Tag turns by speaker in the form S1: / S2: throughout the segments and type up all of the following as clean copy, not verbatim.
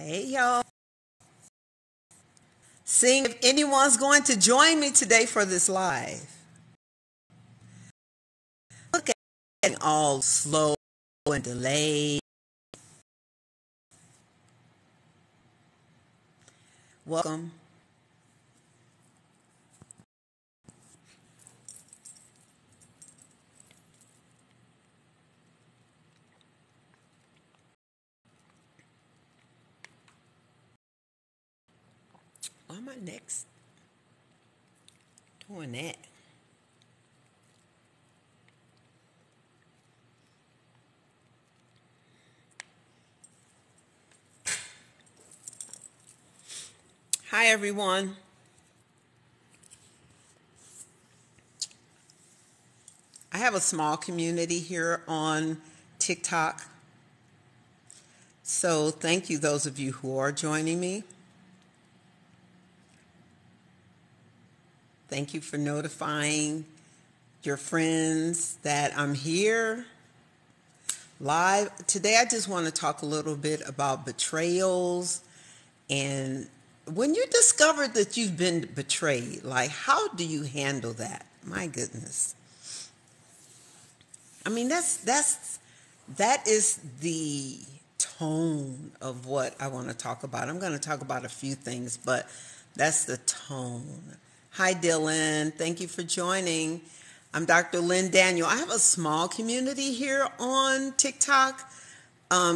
S1: Hey, y'all. Seeing if anyone's going to join me today for this live. Look at it all slow and delayed. Welcome. Why am I next doing that? Hi, everyone. I have a small community here on TikTok. So thank you, those of you who are joining me. Thank you for notifying your friends that I'm here live. Today, I just want to talk a little bit about betrayals. And when you discover that you've been betrayed, like, how do you handle that? My goodness. I mean, that is the tone of what I want to talk about. I'm going to talk about a few things, but that's the tone. Hi, Dylan. Thank you for joining. I'm Dr. Lynn Daniel. I have a small community here on TikTok.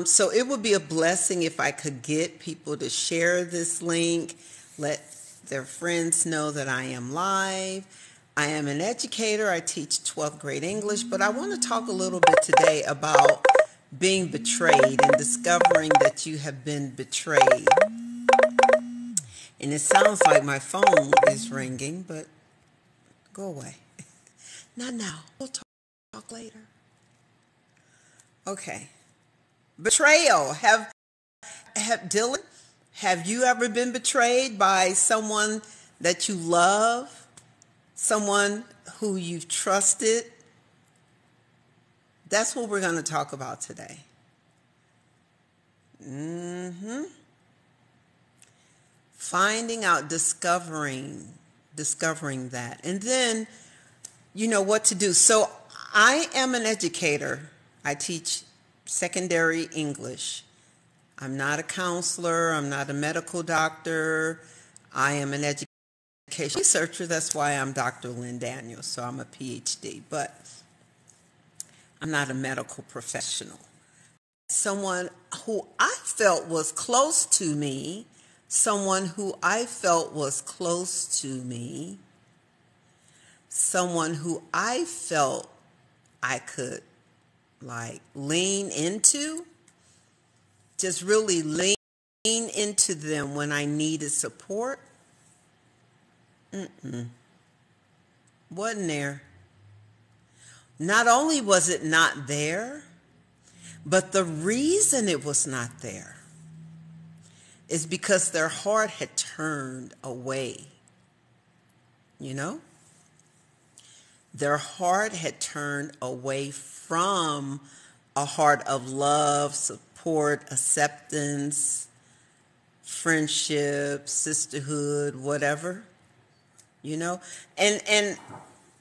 S1: So it would be a blessing if I could get people to share this link, let their friends know that I am live. I am an educator. I teach 12th grade English, but I want to talk a little bit today about being betrayed and discovering that you have been betrayed. And it sounds like my phone is ringing, but go away. Not now. We'll talk later. Okay. Betrayal. Dylan, have you ever been betrayed by someone that you love? Someone who you've trusted? That's what we're going to talk about today. Finding out, discovering that. And then, you know what to do. So I am an educator. I teach secondary English. I'm not a counselor. I'm not a medical doctor. I am an education researcher. That's why I'm Dr. Lynn Daniel. So I'm a PhD, but I'm not a medical professional. Someone who I felt was close to me, someone who I felt was close to me, someone who I felt I could lean into, just really lean into them when I needed support. Wasn't there. Not only was it not there, but the reason it was not there is because their heart had turned away. You know? Their heart had turned away from a heart of love, support, acceptance, friendship, sisterhood, whatever, you know? And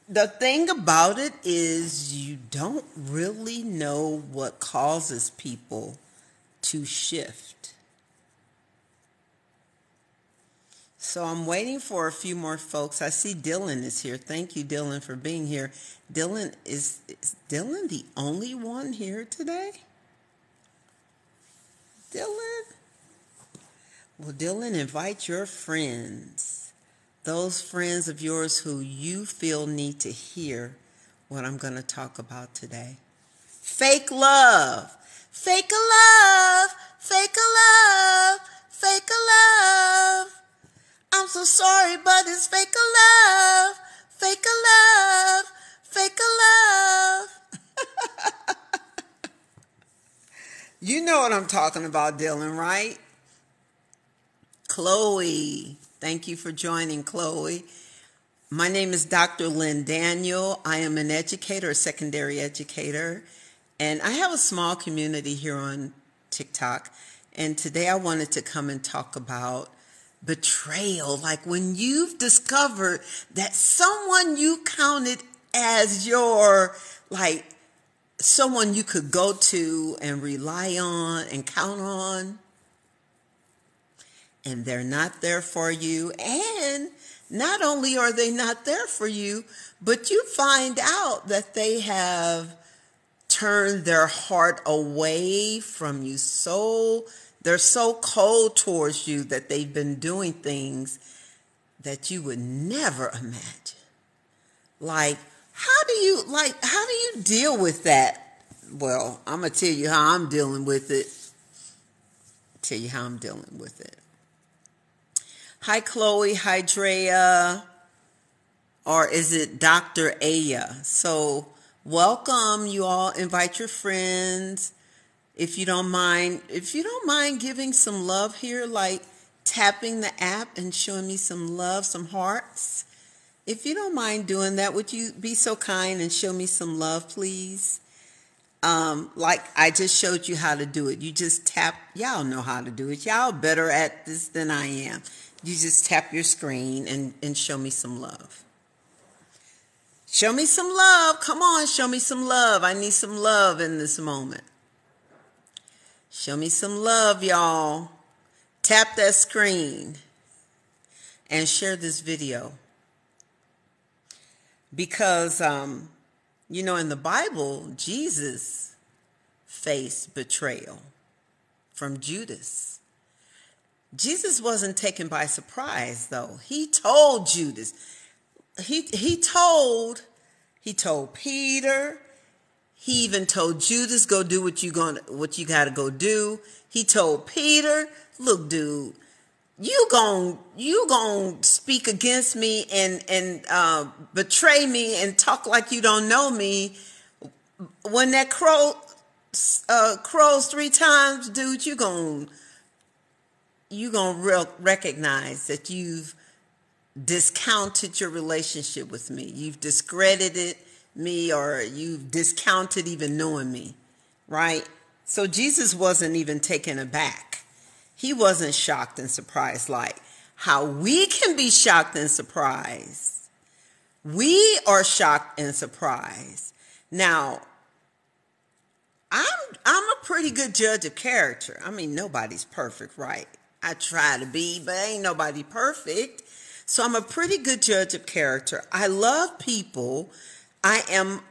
S1: the thing about it is you don't really know what causes people to shift. So I'm waiting for a few more folks. I see Dylan is here. Thank you, Dylan, for being here. Dylan, is Dylan the only one here today? Dylan? Well, Dylan, invite your friends, those friends of yours who you feel need to hear what I'm going to talk about today. Fake love. Fake a love. Fake a love. Fake a love. I'm so sorry, but it's fake a love. Fake a love. Fake a love. You know what I'm talking about, Dylan, right? Chloe. Thank you for joining, Chloe. My name is Dr. Lynn Daniel. I am an educator, a secondary educator, and I have a small community here on TikTok. And today I wanted to come and talk about betrayal. Like when you've discovered that someone you counted as your, like, someone you could go to and rely on and count on, and they're not there for you. And not only are they not there for you, but you find out that they have turned their heart away from you. They're so cold towards you that they've been doing things that you would never imagine. Like, how do you deal with that? Well, I'm going to tell you how I'm dealing with it. Hi, Chloe. Hi, Drea. Or is it Dr. Aya? So welcome. You all invite your friends. If you don't mind giving some love here, like tapping the app and showing me some love, some hearts. If you don't mind doing that, would you be so kind and show me some love, please? Like I just showed you how to do it. You just tap. Y'all know how to do it. Y'all better at this than I am. You just tap your screen and show me some love. Show me some love. Come on, show me some love. I need some love in this moment. Show me some love, y'all. Tap that screen and share this video. Because, in the Bible, Jesus faced betrayal from Judas. Jesus wasn't taken by surprise, though. He told Judas. He told Peter. He even told Judas, go do what you got to go do. He told Peter, look, dude, you gon' speak against me and betray me and talk like you don't know me. When that crows 3 times, dude, you gonna recognize that you've discounted your relationship with me. You've discredited me, or you've discounted even knowing me, right? So Jesus wasn't even taken aback. He wasn't shocked and surprised like how we can be shocked and surprised. We are shocked and surprised. Now, I'm a pretty good judge of character. I mean, nobody's perfect, right? I try to be, but ain't nobody perfect. So I'm a pretty good judge of character. I love people. I'm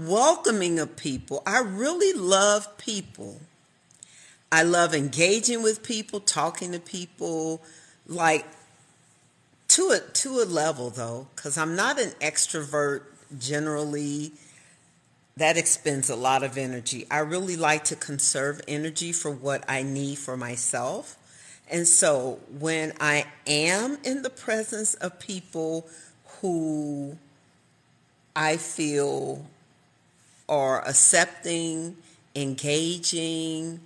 S1: welcoming of people. I really love people. I love engaging with people, talking to people, like to a level though, because I'm not an extrovert generally. That expends a lot of energy. I really like to conserve energy for what I need for myself. And so when I am in the presence of people who I feel are accepting, engaging,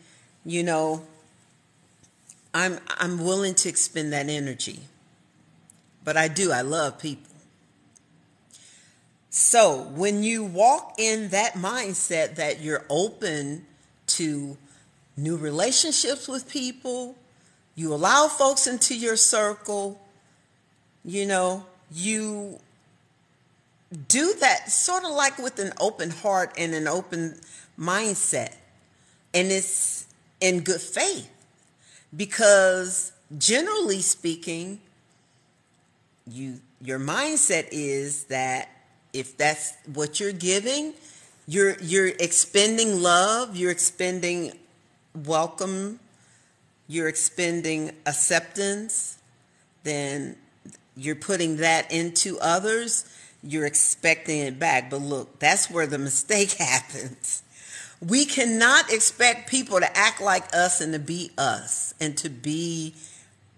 S1: I'm willing to expend that energy. But I love people. So when you walk in that mindset that you're open to new relationships with people, you allow folks into your circle, you do that sort of like with an open heart and an open mindset. And it's in good faith. Because generally speaking, your mindset is that if that's what you're giving, you're expending love, you're expending welcome, you're expending acceptance, then you're putting that into others, you're expecting it back. But look, that's where the mistake happens. We cannot expect people to act like us and to be us and to be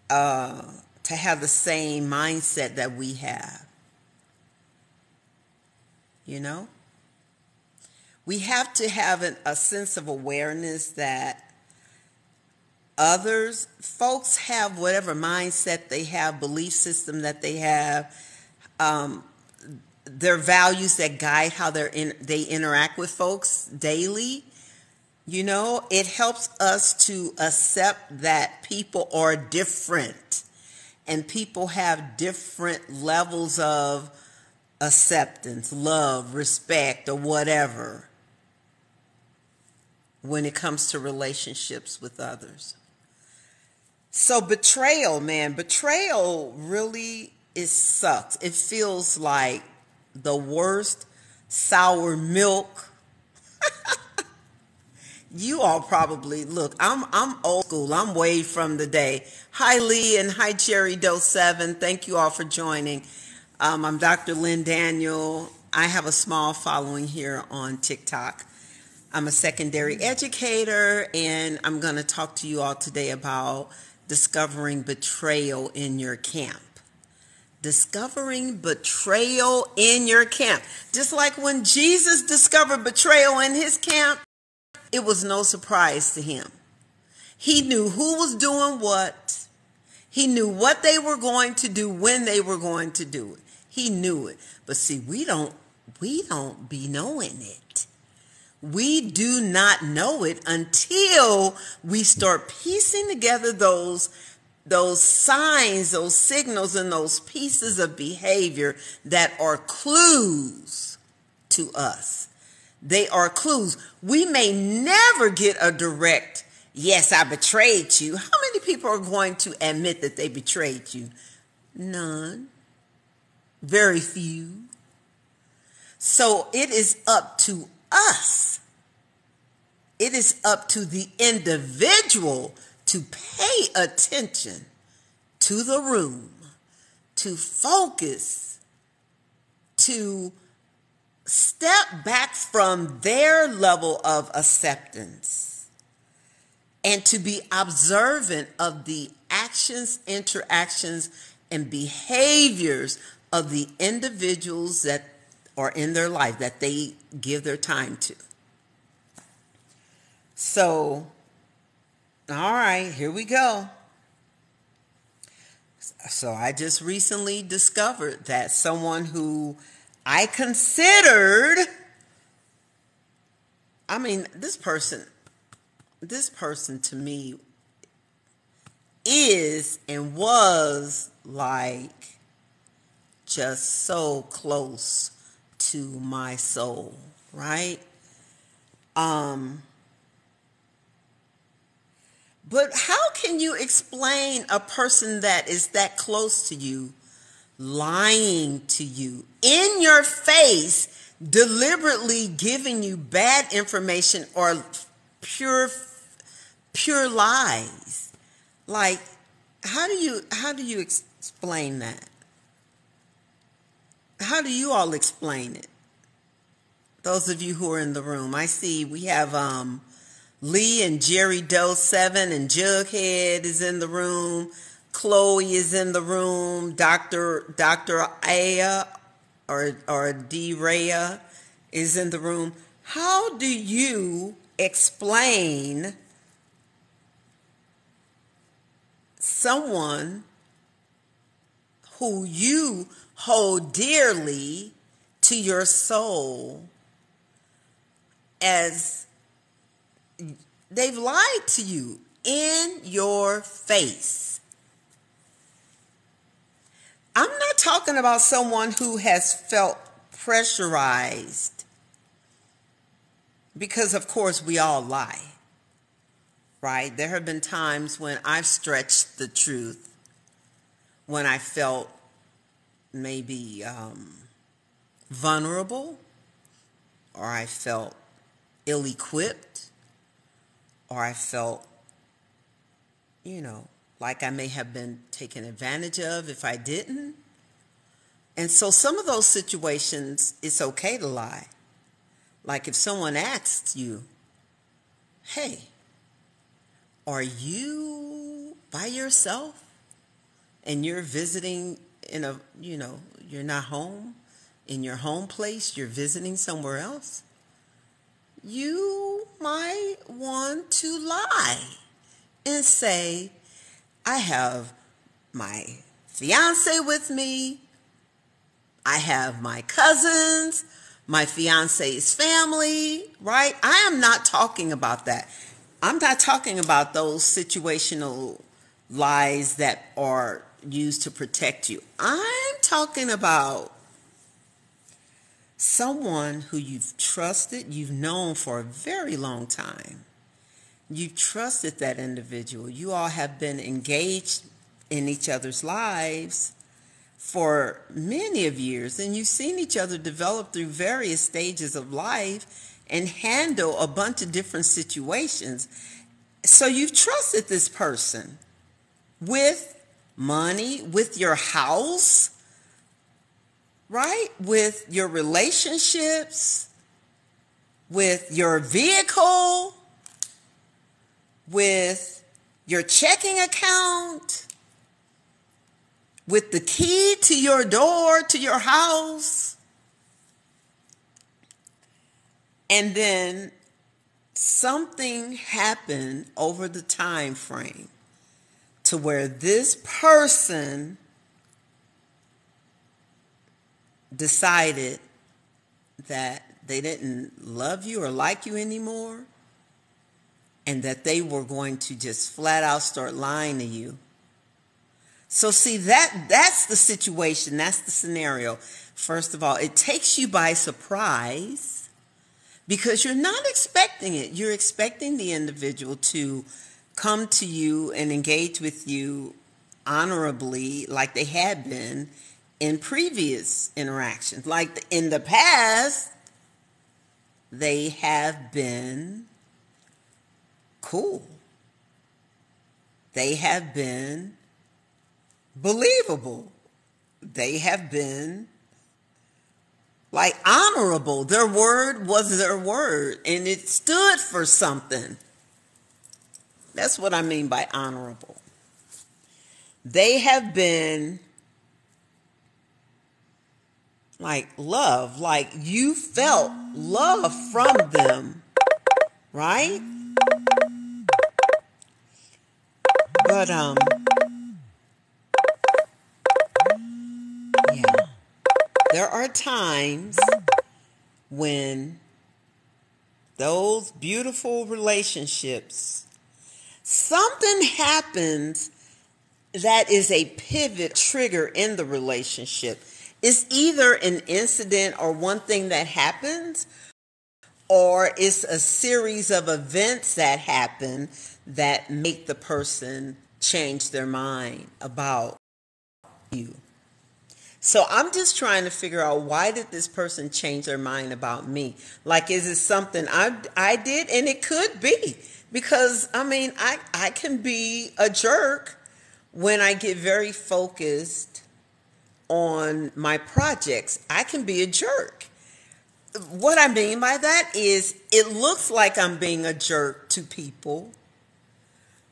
S1: to have the same mindset that we have. We have to have a sense of awareness that folks have whatever mindset they have, belief system that they have, their values that guide how they interact with folks daily. You know, it helps us to accept that people are different and people have different levels of acceptance, love, respect, or whatever when it comes to relationships with others. So betrayal, man, betrayal really sucks. It feels like the worst sour milk. You all probably look. I'm old school. I'm way from the day. Hi Lee and hi Cherry Dose 7. Thank you all for joining. I'm Dr. Lynn Daniel. I have a small following here on TikTok. I'm a secondary educator, and I'm going to talk to you all today about discovering betrayal in your camp. Discovering betrayal in your camp. Just like when Jesus discovered betrayal in his camp, it was no surprise to him. He knew who was doing what. He knew what they were going to do when they were going to do it. He knew it. But see, we don't be knowing it. We do not know it until we start piecing together those signs, those signals, and those pieces of behavior that are clues to us. They are clues. We may never get a direct, yes, I betrayed you. How many people are going to admit that they betrayed you? None. Very few. So it is up to us. It is up to the individual to pay attention to the room, to focus, to step back from their level of acceptance, and to be observant of the actions, interactions, and behaviors of the individuals that are in their life, that they give their time to. So, all right, here we go. So I just recently discovered that someone who I considered, this person to me is and was like just so close to my soul, right? But how can you explain a person that is that close to you lying to you in your face, deliberately giving you bad information or pure lies? Like, how do you explain that? How do you all explain it? Those of you who are in the room, I see we have Lee and Jerry Doe 7 and Jughead is in the room. Chloe is in the room. Dr. Aya or D. Rhea is in the room. How do you explain someone who you hold dearly to your soul as they've lied to you in your face? I'm not talking about someone who has felt pressurized, because of course we all lie, right? There have been times when I've stretched the truth, when I felt maybe vulnerable, or I felt ill-equipped, or I felt, like I may have been taken advantage of if I didn't. And so some of those situations, it's okay to lie. Like if someone asks you, hey, are you by yourself and you're visiting in you're not home in your home place, you're visiting somewhere else? You might want to lie and say, I have my fiance with me, I have my cousins, my fiance's family, right? I am not talking about that. I'm not talking about those situational lies that are used to protect you. I'm talking about someone who you've trusted, you've known for a very long time. You've trusted that individual. You all have been engaged in each other's lives for many of years, and you've seen each other develop through various stages of life and handle a bunch of different situations. So you've trusted this person with money, with your house, right? With your relationships, with your vehicle, with your checking account, with the key to your door, to your house. And then something happened over the time frame to where this person decided that they didn't love you or like you anymore, and that they were going to just flat out start lying to you. So see, that's the situation, that's the scenario. First of all, it takes you by surprise because you're not expecting it. You're expecting the individual to come to you and engage with you honorably like they had been in previous interactions. Like in the past, they have been cool. They have been believable. They have been like honorable. Their word was their word, and it stood for something. That's what I mean by honorable. They have been like love, like you felt love from them, right? But yeah, there are times when those beautiful relationships, something happens that is a pivot trigger in the relationship. It's either an incident or one thing that happens, or it's a series of events that happen that make the person change their mind about you. So I'm just trying to figure out, why did this person change their mind about me? Like, is it something I did? And it could be, because I mean, I can be a jerk when I get very focused on my projects. I can be a jerk. What I mean by that is, it looks like I'm being a jerk to people,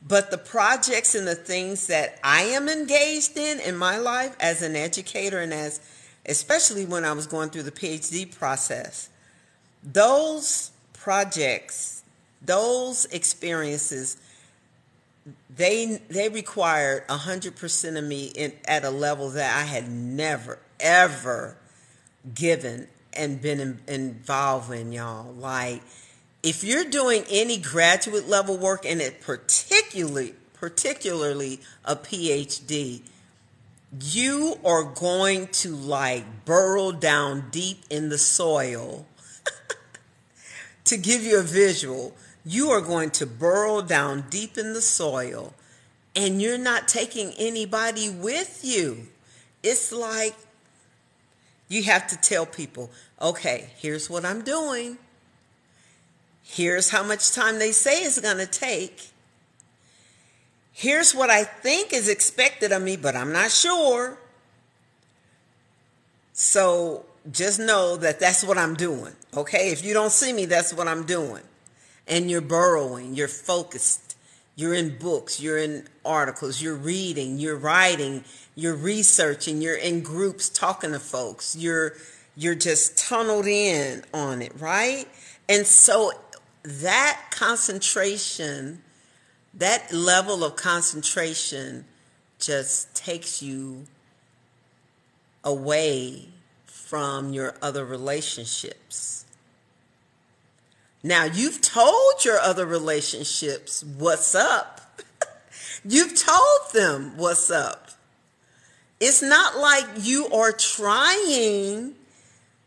S1: but the projects and the things that I am engaged in my life as an educator, and as especially when I was going through the PhD process, those projects, those experiences, they required 100% of me at a level that I had never, ever given and been involved in, y'all. Like, if you're doing any graduate level work, and it particularly a PhD, you are going to like burrow down deep in the soil. To give you a visual, you are going to burrow down deep in the soil, and you're not taking anybody with you. It's like you have to tell people, okay, here's what I'm doing. Here's how much time they say it's going to take. Here's what I think is expected of me, but I'm not sure. So just know that that's what I'm doing. Okay? If you don't see me, that's what I'm doing. And you're burrowing, you're focused, you're in books, you're in articles, you're reading, you're writing, you're researching, you're in groups talking to folks, you're just tunneled in on it, right? And so that concentration, that level of concentration just takes you away from your other relationships. Now, you've told your other relationships what's up. You've told them what's up. It's not like you are trying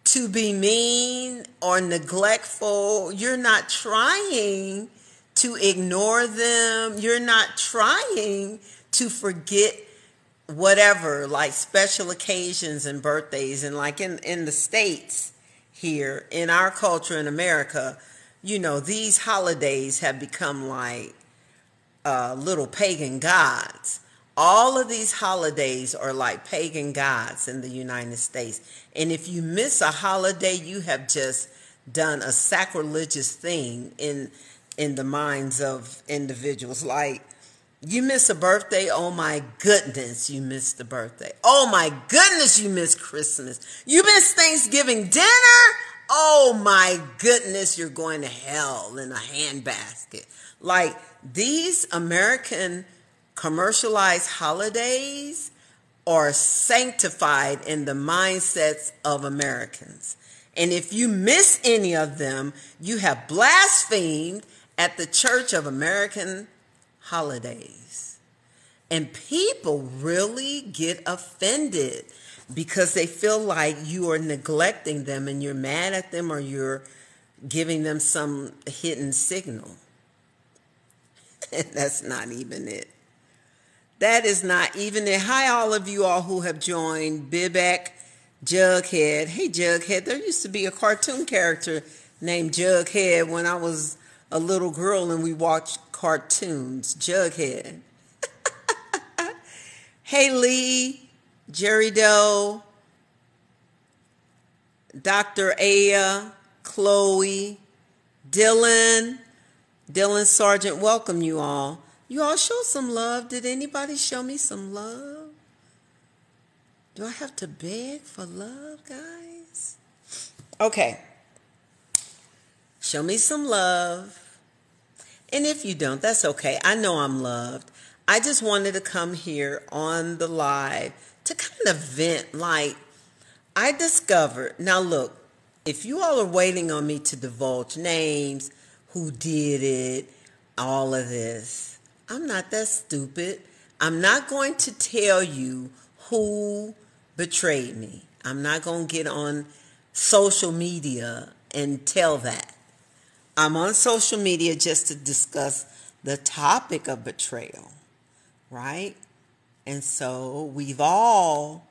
S1: to be mean or neglectful. You're not trying to ignore them. You're not trying to forget whatever, like special occasions and birthdays. And like in the States here, in our culture in America, you know, these holidays have become like little pagan gods. All of these holidays are like pagan gods in the United States. And if you miss a holiday, you have just done a sacrilegious thing in the minds of individuals. Like, you miss a birthday, oh my goodness, you missed the birthday. Oh my goodness, you missed Christmas. You missed Thanksgiving dinner. Oh my goodness, you're going to hell in a handbasket. Like, these American commercialized holidays are sanctified in the mindsets of Americans. And if you miss any of them, you have blasphemed at the Church of American Holidays. And people really get offended because they feel like you are neglecting them and you're mad at them or you're giving them some hidden signal. And that's not even it. That is not even it. Hi, all of you all who have joined. Bibek, Jughead. Hey, Jughead. There used to be a cartoon character named Jughead when I was a little girl and we watched cartoons. Jughead. Hey, Lee, Jerry Doe, Dr. Aya, Chloe, Dylan Sargent, welcome you all. You all show some love. Did anybody show me some love? Do I have to beg for love, guys? Okay. Show me some love. And if you don't, that's okay. I know I'm loved. I just wanted to come here on the live to kind of vent. Like, I discovered, now look, if you all are waiting on me to divulge names, who did it, all of this, I'm not that stupid. I'm not going to tell you who betrayed me. I'm not going to get on social media and tell that. I'm on social media just to discuss the topic of betrayal, right? And so we've all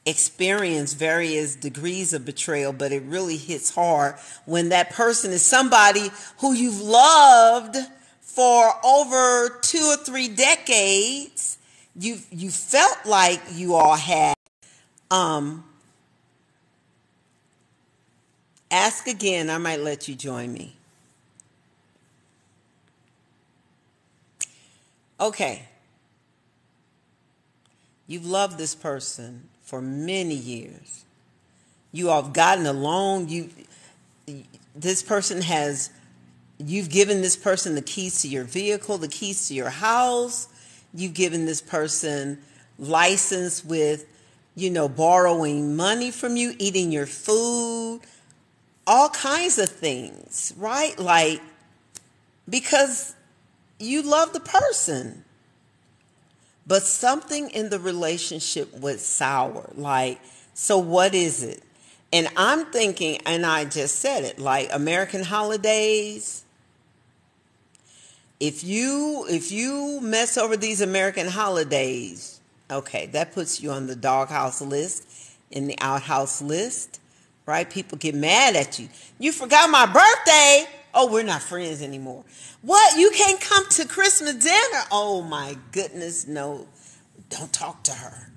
S1: experienced various degrees of betrayal, but it really hits hard when that person is somebody who you've loved for over 2 or 3 decades. You felt like you all had. Ask again. I might let you join me. Okay. You've loved this person for many years. You all have gotten along. You've given this person the keys to your vehicle, the keys to your house. You've given this person license with, borrowing money from you, eating your food, all kinds of things, right? Like, because you love the person. But something in the relationship was sour. Like, so what is it? And I'm thinking, and I just said it, like American holidays. If you mess over these American holidays, okay, that puts you on the doghouse list, in the outhouse list, right? People get mad at you. You forgot my birthday. Oh, we're not friends anymore. What? You can't come to Christmas dinner? Oh my goodness, no. Don't talk to her.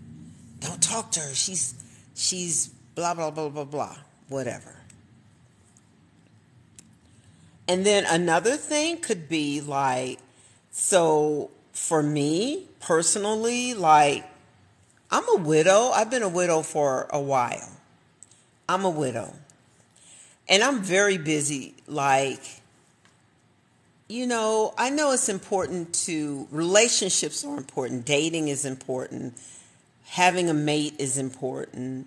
S1: Don't talk to her. She's blah, blah, blah, blah, blah. Whatever. And then another thing could be like, so for me personally, like, I'm a widow. I've been a widow for a while. I'm a widow. And I'm very busy. Like, I know it's important relationships are important. Dating is important. Having a mate is important.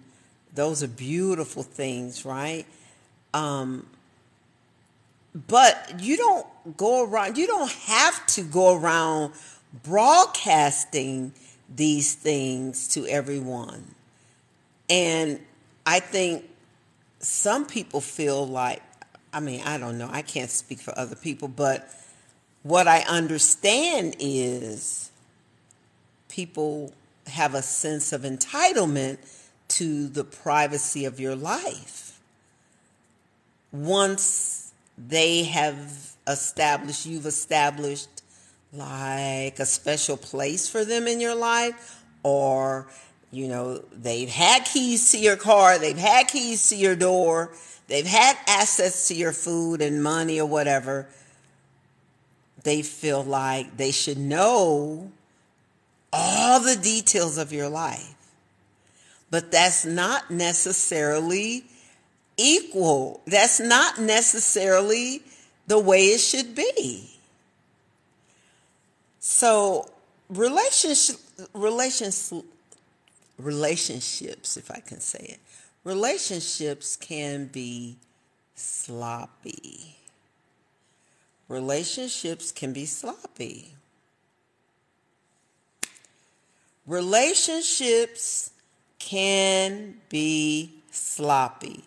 S1: Those are beautiful things, right? But you don't have to go around broadcasting these things to everyone. And I think some people feel like, I don't know, I can't speak for other people, but what I understand is people have a sense of entitlement to the privacy of your life. Once you've established like a special place for them in your life, or, they've had keys to your car, they've had keys to your door, they've had access to your food and money or whatever, they feel like they should know all the details of your life. But that's not necessarily equal. That's not necessarily the way it should be. So relationships, if I can say it, relationships can be sloppy. Relationships can be sloppy. Relationships can be sloppy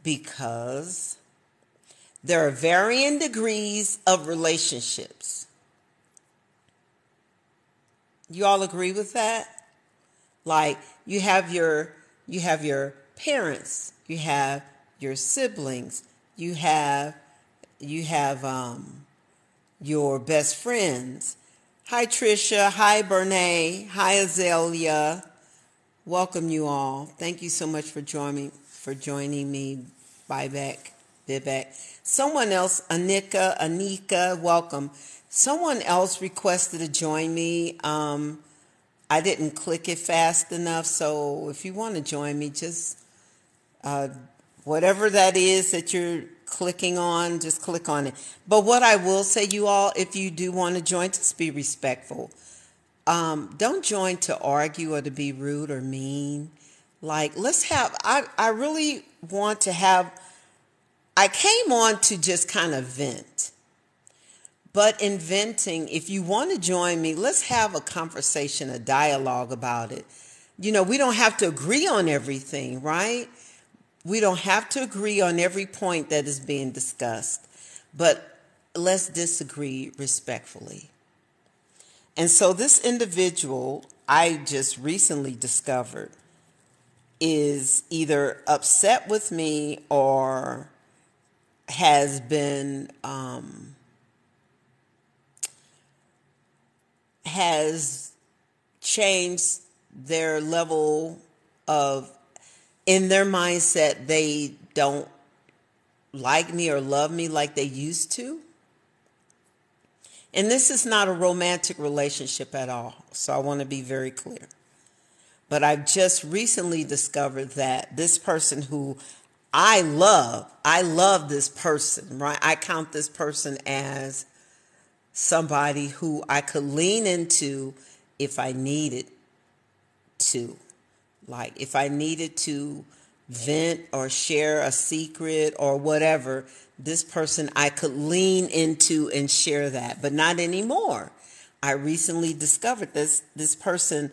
S1: because there are varying degrees of relationships. You all agree with that? Like you have your parents, you have your siblings, you have your best friends. Hi Trisha, hi Bernae, hi Azalea. Welcome you all. Thank you so much for joining me. Vivek. Someone else, Anika, welcome. Someone else requested to join me. I didn't click it fast enough, so if you want to join me, just whatever that is that you're clicking on, just click on it. But what I will say, you all, if you do want to join, just be respectful. Don't join to argue or to be rude or mean. Like, I really want to have, I came on to just kind of vent. But in venting, if you want to join me, let's have a conversation, a dialogue about it. We don't have to agree on everything, right? We don't have to agree on every point that is being discussed. But let's disagree respectfully. And so this individual I just recently discovered is either upset with me or has been has changed their level of, in their mindset, they don't like me or love me like they used to. And this is not a romantic relationship at all, so I want to be very clear. But I've just recently discovered that this person who I love this person, right? I count this person as somebody who I could lean into if I needed to. Like if I needed to vent or share a secret or whatever, this person I could lean into and share that, but not anymore. I recently discovered this person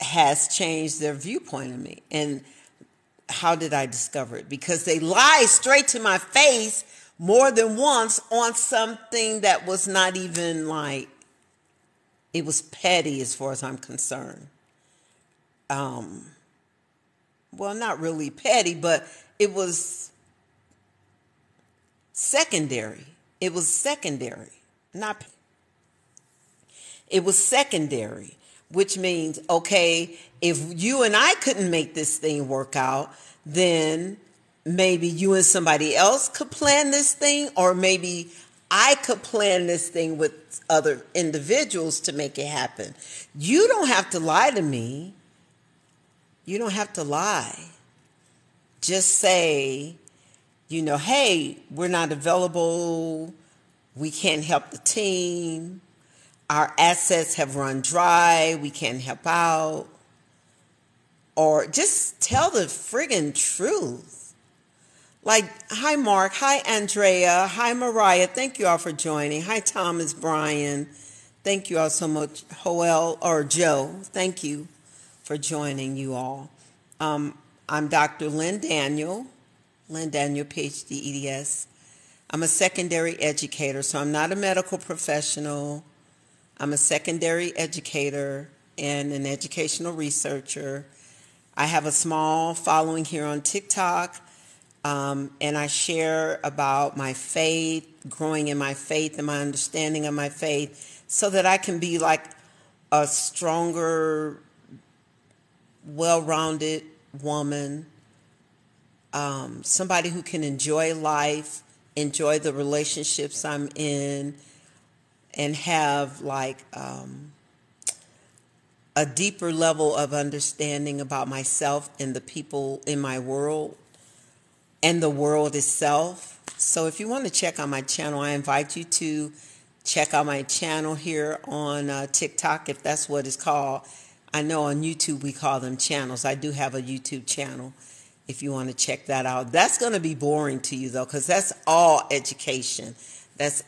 S1: has changed their viewpoint of me. And how did I discover it? Because they lie straight to my face more than once on something that was not even like, it was petty as far as I'm concerned. Well, not really petty, but it was secondary. It was secondary, not petty. It was secondary, which means, okay, if you and I couldn't make this thing work out, then maybe you and somebody else could plan this thing, or maybe I could plan this thing with other individuals to make it happen. You don't have to lie to me. You don't have to lie. Just say, hey, we're not available. We can't help the team. Our assets have run dry. We can't help out. or just tell the friggin' truth. Like, hi, Mark. Hi, Andrea. Hi, Mariah. Thank you all for joining. Hi, Thomas, Brian. Thank you all so much. Joel or Joe, thank you for joining you all. I'm Dr. Lynn Daniel, PhD, EDS. I'm a secondary educator, so I'm not a medical professional. I'm a secondary educator and an educational researcher. I have a small following here on TikTok, and I share about my faith, growing in my faith and my understanding of my faith, so that I can be like a stronger, well-rounded woman, somebody who can enjoy life, enjoy the relationships I'm in, and have like a deeper level of understanding about myself and the people in my world and the world itself. So if you want to check out my channel, I invite you to check out my channel here on TikTok, if that's what it's called. I know on YouTube we call them channels. I do have a YouTube channel if you want to check that out. That's going to be boring to you, though, because that's all education. That's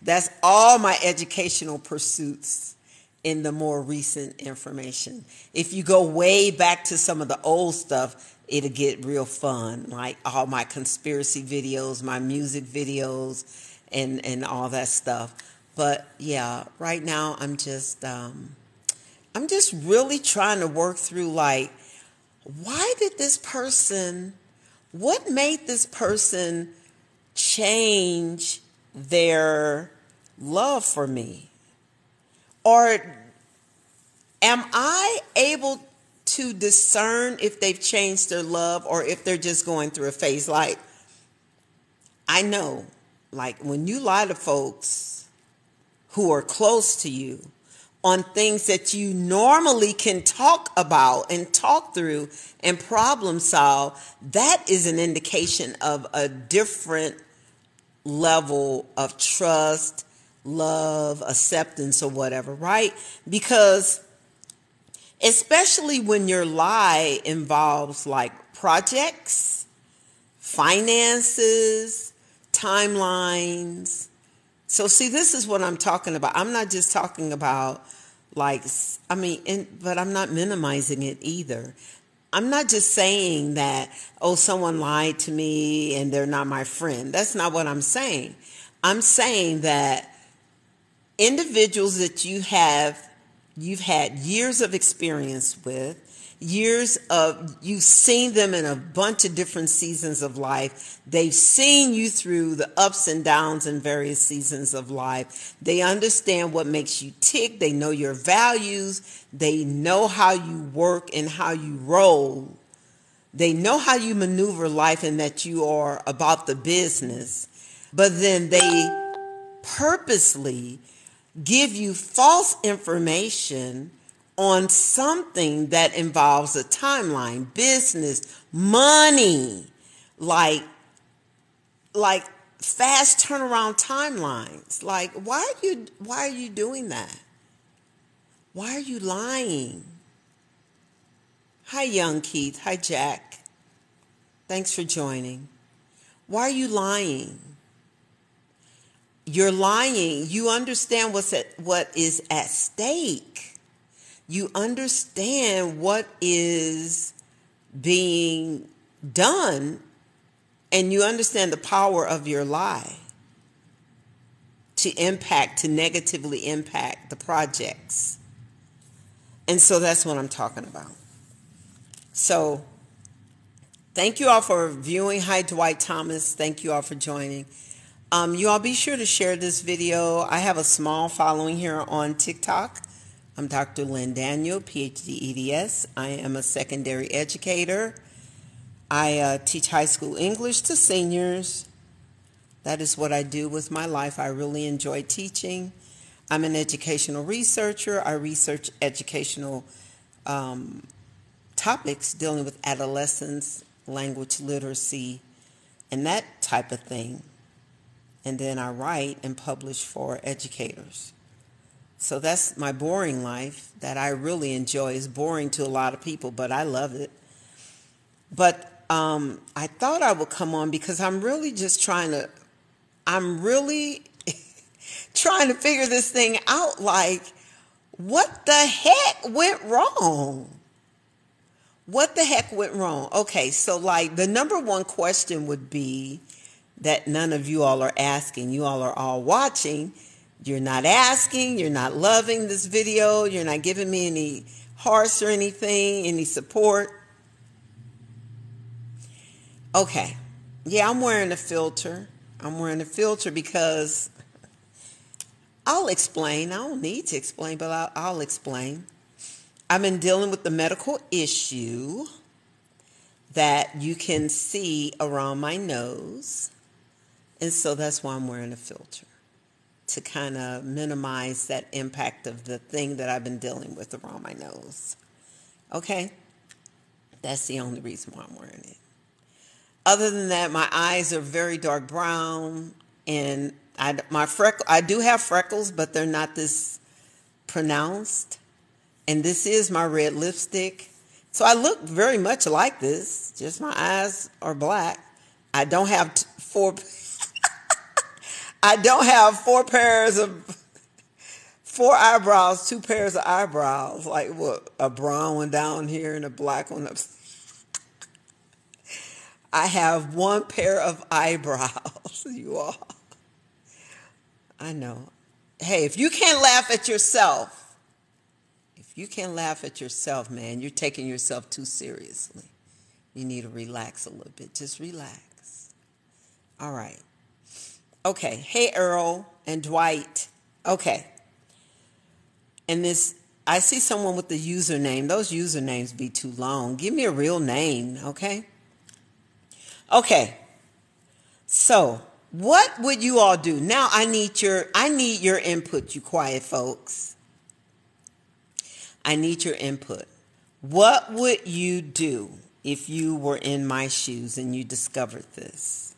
S1: that's all my educational pursuits in the more recent information. If you go way back to some of the old stuff, it'll get real fun, like all my conspiracy videos, my music videos, and all that stuff. But yeah, right now I'm just really trying to work through, like, why did this person, what made this person change their love for me? Or am I able to discern if they've changed their love or if they're just going through a phase? Like, I know, like, when you lie to folks who are close to you on things that you normally can talk about and talk through and problem solve, that is an indication of a different level of trust, love, acceptance, or whatever, right? Because especially when your lie involves like projects, finances, timelines. So see, this is what I'm talking about. I'm not just talking about like, but I'm not minimizing it either. I'm not just saying that, oh, someone lied to me and they're not my friend. That's not what I'm saying. I'm saying that individuals that you've had years of experience with, you've seen them in a bunch of different seasons of life. They've seen you through the ups and downs in various seasons of life. They understand what makes you tick. They know your values. They know how you work and how you roll. They know how you maneuver life and that you are about the business. But then they purposely give you false information on something that involves a timeline, business, money, like fast turnaround timelines. Like, why are you doing that? Why are you lying? Hi, Young Keith. Hi, Jack. Thanks for joining. Why are you lying? You're lying. You understand what is at stake. You understand what is being done, and you understand the power of your lie to negatively impact the projects. And so that's what I'm talking about. So thank you all for viewing. Hi, Dwight Thomas. Thank you all for joining. You all be sure to share this video. I have a small following here on TikTok. I'm Dr. Lynn Daniel, PhD, EDS. I am a secondary educator. I teach high school English to seniors. That is what I do with my life. I really enjoy teaching. I'm an educational researcher. I research educational topics dealing with adolescents, language literacy, and that type of thing. And then I write and publish for educators. So that's my boring life that I really enjoy. It's boring to a lot of people, but I love it. But I thought I would come on because I'm really trying to figure this thing out. Like, what the heck went wrong? What the heck went wrong? Okay, so like the number one question would be that none of you all are asking. You all are all watching. You're not asking. You're not loving this video. You're not giving me any hearts or anything, any support. Okay. Yeah, I'm wearing a filter. I'm wearing a filter because I'll explain. I don't need to explain, but I'll explain. I've been dealing with the medical issue that you can see around my nose. And so that's why I'm wearing a filter, to kind of minimize that impact of the thing that I've been dealing with around my nose. Okay? That's the only reason why I'm wearing it. Other than that, my eyes are very dark brown, and I do have freckles, but they're not this pronounced. And this is my red lipstick. So I look very much like this, just my eyes are black. I don't have four eyebrows, 2 pairs of eyebrows. Like what? A brown one down here and a black one up. I have 1 pair of eyebrows, you all. I know. Hey, if you can't laugh at yourself, man, you're taking yourself too seriously. You need to relax a little bit. Just relax. All right. Okay. Hey, Earl and Dwight. Okay. And I see someone with the username. Those usernames be too long. Give me a real name, okay? Okay. So, what would you all do? Now I need your input, you quiet folks. I need your input. What would you do if you were in my shoes and you discovered this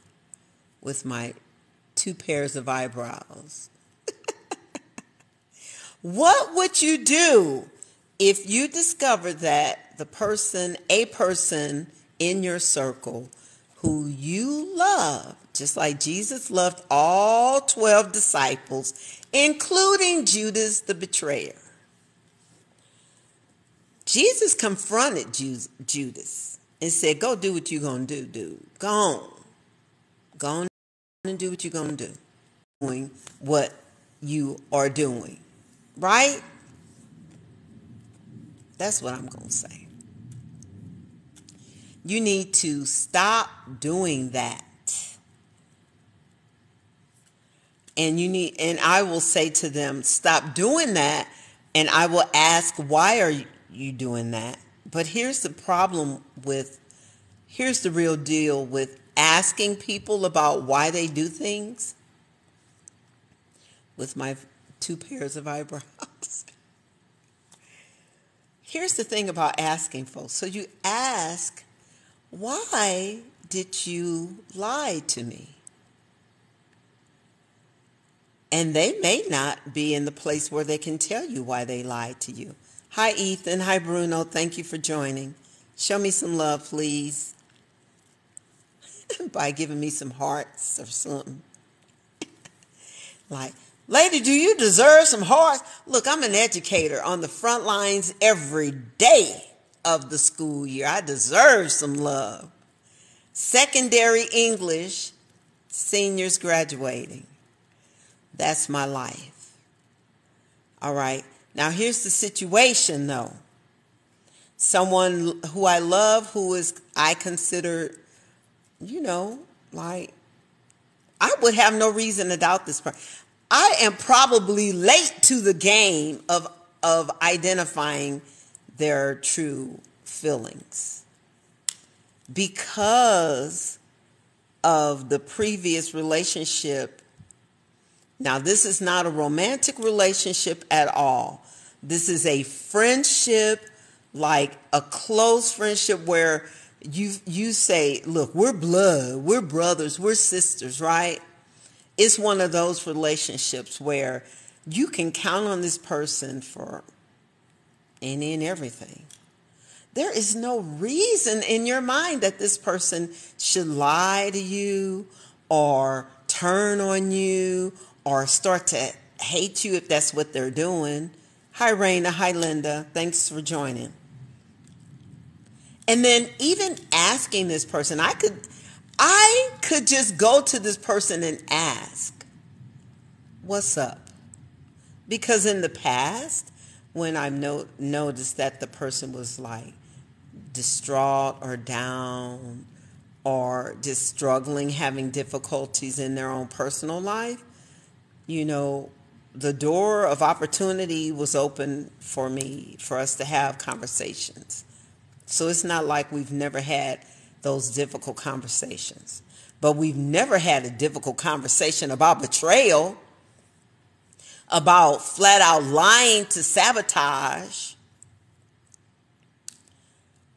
S1: with my 2 pairs of eyebrows? What would you do if you discovered that a person in your circle who you love, just like Jesus loved all 12 disciples, including Judas the betrayer? Jesus confronted Judas and said, go do what you're going to do, dude. Go on. Go on and do what you're going to do. Doing what you are doing. Right? That's what I'm going to say. You need to stop doing that. And I will say to them, stop doing that. And I will ask, why are you doing that? But here's the real deal with asking people about why they do things with my 2 pairs of eyebrows. Here's the thing about asking folks. So you ask, why did you lie to me? And they may not be in the place where they can tell you why they lied to you. Hi, Ethan. Hi, Bruno. Thank you for joining. Show me some love, please. By giving me some hearts or something. Like, lady, do you deserve some hearts? Look, I'm an educator on the front lines every day of the school year. I deserve some love. Secondary English, seniors graduating. That's my life. All right. Now, here's the situation, though. Someone who I love, I consider, like, I would have no reason to doubt this person. I am probably late to the game of identifying their true feelings because of the previous relationship. Now, this is not a romantic relationship at all. This is a friendship, like a close friendship where you say, look, we're blood, we're brothers, we're sisters, right? It's one of those relationships where You can count on this person for any and everything. There is no reason in your mind that this person should lie to you or turn on you or start to hate you if that's what they're doing. Hi, Raina. Hi, Linda. Thanks for joining. And then even asking this person, I could just go to this person and ask, what's up? Because in the past, when I've noticed that the person was like distraught or down or just struggling, having difficulties in their own personal life, the door of opportunity was open for me, for us to have conversations. So it's not like we've never had those difficult conversations. But we've never had a difficult conversation about betrayal, about flat out lying to sabotage.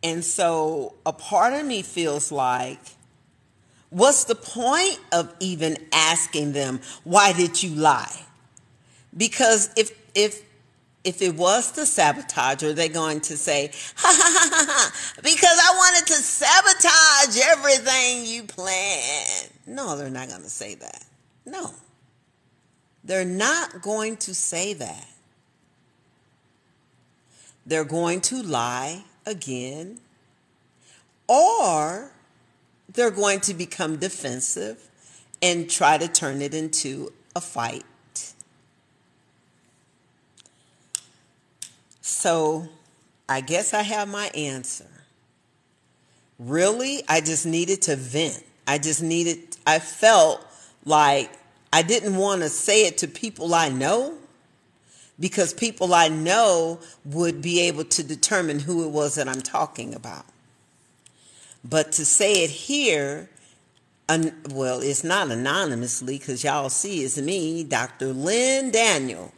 S1: And so a part of me feels like, what's the point of even asking them, why did you lie? Because if it was to sabotage, are they going to say, ha ha ha ha ha, because I wanted to sabotage everything you planned? No, they're not going to say that. No. They're not going to say that. They're going to lie again, or they're going to become defensive and try to turn it into a fight. So I guess I have my answer. Really, I just needed to vent. I felt like I didn't want to say it to people I know, because people I know would be able to determine who it was that I'm talking about. But to say it here, well, it's not anonymously, because y'all see it's me, Dr. Lynn Daniel.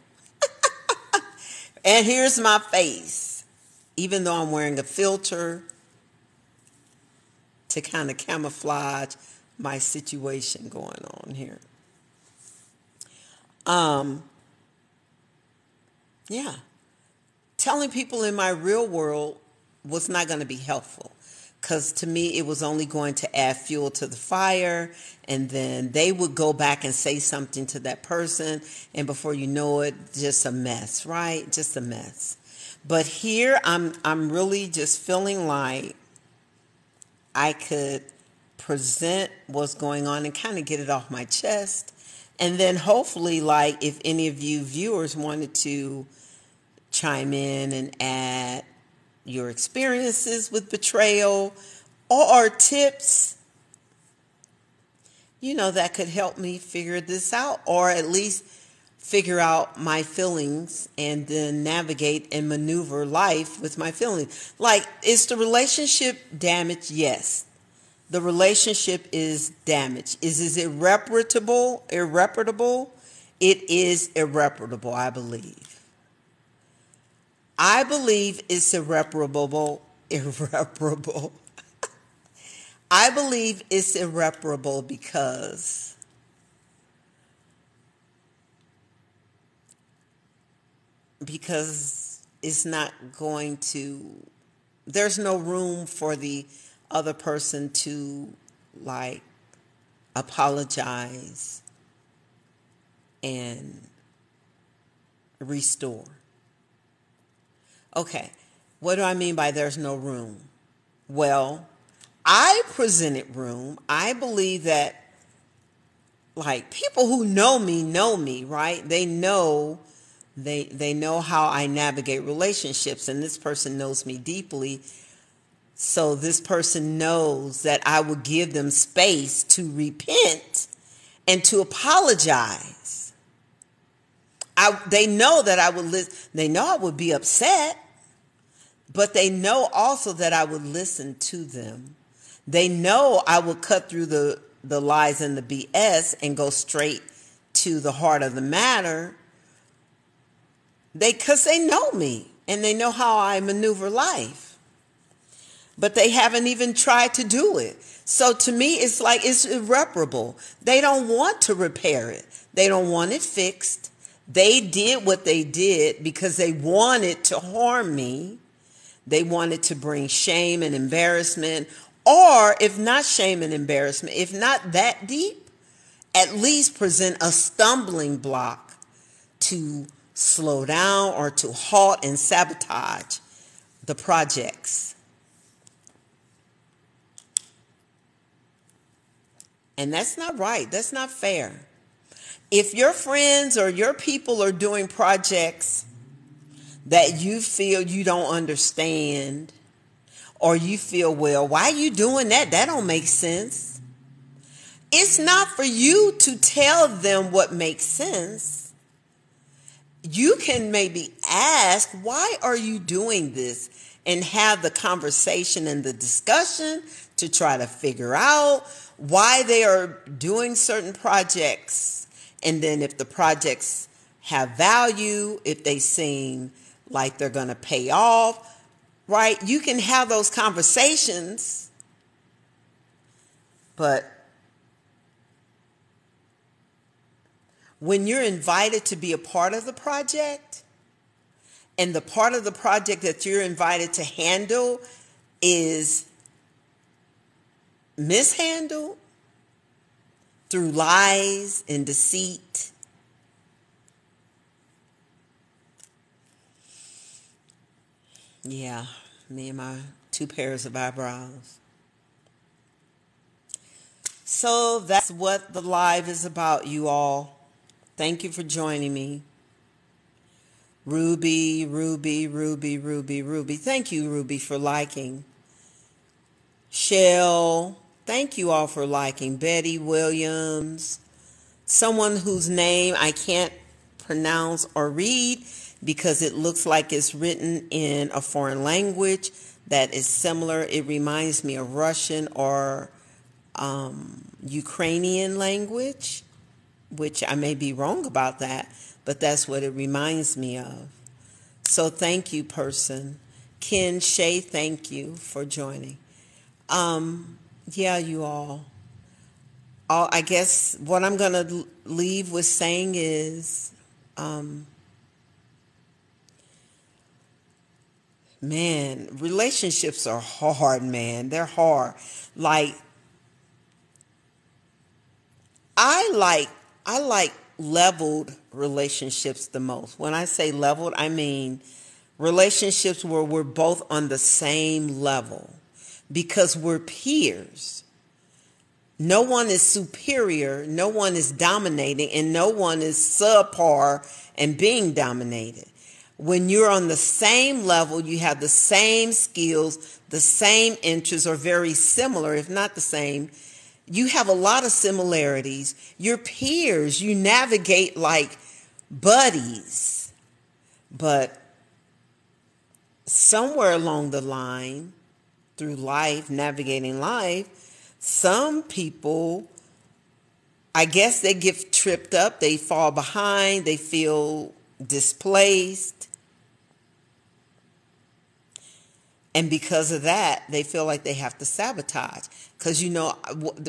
S1: And here's my face, even though I'm wearing a filter to kind of camouflage my situation going on here. Yeah. Telling people in my real world was not going to be helpful, because to me it was only going to add fuel to the fire, and then they would go back and say something to that person, and before you know it, just a mess, right? Just a mess. But here I'm really just feeling like I could present what's going on and kind of get it off my chest. And then hopefully, like, if any of you viewers wanted to chime in and add your experiences with betrayal or tips, that could help me figure this out, or at least figure out my feelings and then navigate and maneuver life with my feelings. Like, is the relationship damaged? Yes. The relationship is damaged. Is it irreparable? Irreparable? It is irreparable, I believe. I believe it's irreparable. Irreparable. I believe it's irreparable because it's not going to, there's no room for the other person to, like, apologize and restore. Okay, what do I mean by there's no room? Well, I presented room. I believe that, like, people who know me, right? They know how I navigate relationships, and this person knows me deeply. So this person knows that I will give them space to repent and to apologize. They know that I would they know I would be upset, but they know also that I would listen to them. They know I would cut through the lies and the BS and go straight to the heart of the matter. Because they know me and they know how I maneuver life. But they haven't even tried to do it. So to me, it's like it's irreparable. They don't want to repair it. They don't want it fixed. They did what they did because they wanted to harm me. They wanted to bring shame and embarrassment, or if not shame and embarrassment, if not that deep, at least present a stumbling block to slow down or to halt and sabotage the projects. And that's not right. That's not fair. If your friends or your people are doing projects that you feel you don't understand, or you feel, well, why are you doing that? That don't make sense. It's not for you to tell them what makes sense. You can maybe ask, why are you doing this? And have the conversation and the discussion to try to figure out why they are doing certain projects. And then if the projects have value, if they seem like they're going to pay off, right? You can have those conversations, but when you're invited to be a part of the project, and the part of the project that you're invited to handle is mishandled through lies and deceit, yeah, me and my 2 pairs of eyebrows. So that's what the live is about, you all. Thank you for joining me. Ruby, Ruby, Ruby, Ruby, Ruby. Thank you, Ruby, for liking. Shell, thank you all for liking. Betty Williams, someone whose name I can't pronounce or read because it looks like it's written in a foreign language that is similar. It reminds me of Russian or Ukrainian language, which I may be wrong about that, but that's what it reminds me of. So thank you, person. Ken Shay, thank you for joining. Yeah, you all. I guess what I'm going to leave with saying is, man, relationships are hard, man. They're hard. Like, I like leveled relationships the most. When I say leveled, I mean relationships where we're both on the same level because we're peers. No one is superior, no one is dominating, and no one is subpar and being dominated. When you're on the same level, you have the same skills, the same interests, or very similar, if not the same. You have a lot of similarities. You're peers. You navigate like buddies. But somewhere along the line, through life, navigating life, some people, I guess they get tripped up. They fall behind. They feel displaced. And because of that, they feel like they have to sabotage. Because, you know,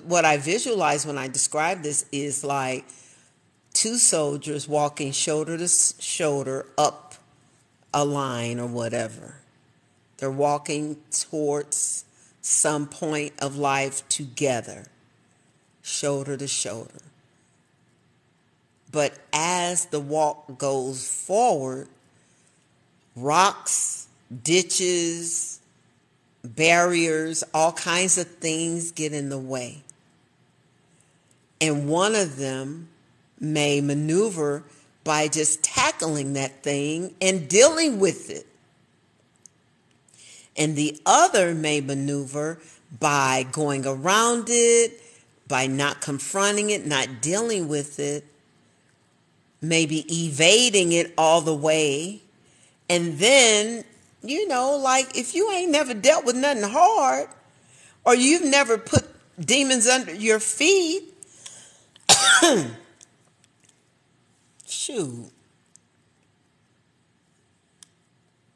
S1: what I visualize when I describe this is like 2 soldiers walking shoulder to shoulder up a line or whatever. They're walking towards some point of life together, shoulder to shoulder. But as the walk goes forward, rocks, ditches, barriers, all kinds of things get in the way. And one of them may maneuver by just tackling that thing and dealing with it. And the other may maneuver by going around it, by not confronting it, not dealing with it, maybe evading it all the way. And then, you know, like if you ain't never dealt with nothing hard, or you've never put demons under your feet, shoot,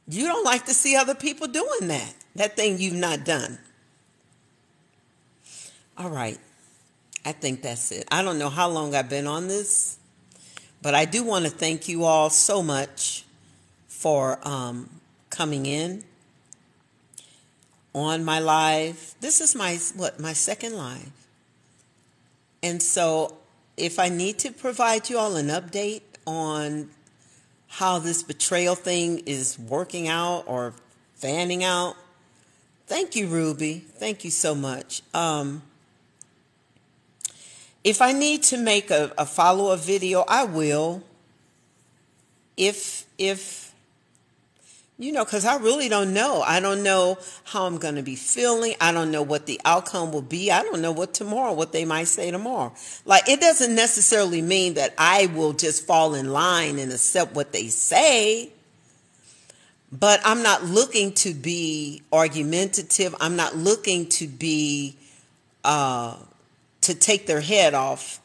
S1: you don't like to see other people doing that thing you've not done. All right. I think that's it. I don't know how long I've been on this, But I do want to thank you all so much for coming in on my live. This is my second live. And so if I need to provide you all an update on how this betrayal thing is working out or fanning out, thank you, Ruby. Thank you so much. If I need to make a follow-up video, I will. If because I really don't know. I don't know how I'm going to be feeling. I don't know what the outcome will be. I don't know what they might say tomorrow. Like, it doesn't necessarily mean that I will just fall in line and accept what they say. But I'm not looking to be argumentative. I'm not looking to be, to take their head off,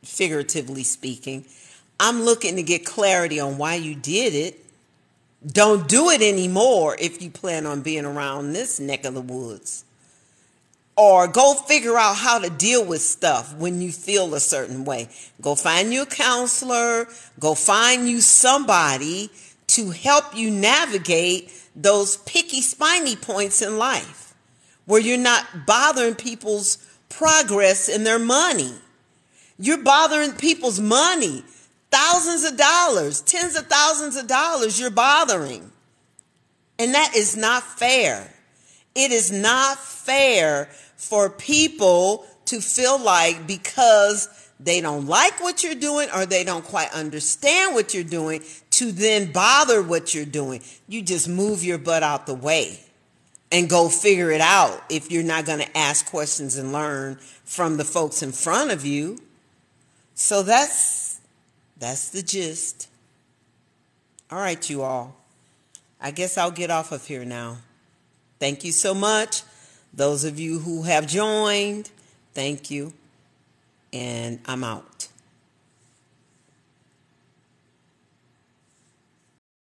S1: figuratively speaking. I'm looking to get clarity on why you did it. Don't do it anymore if you plan on being around this neck of the woods. Or go figure out how to deal with stuff when you feel a certain way. Go find you a counselor. Go find you somebody to help you navigate those picky, spiny points in life where you're not bothering people's progress and their money. You're bothering people's money. Thousands of dollars, tens of thousands of dollars you're bothering. And that is not fair. It is not fair for people to feel like because they don't like what you're doing or they don't quite understand what you're doing to then bother what you're doing. You just move your butt out the way and go figure it out if you're not going to ask questions and learn from the folks in front of you. So that's the gist. All right, you all. I guess I'll get off of here now. Thank you so much. Those of you who have joined, thank you. And I'm out.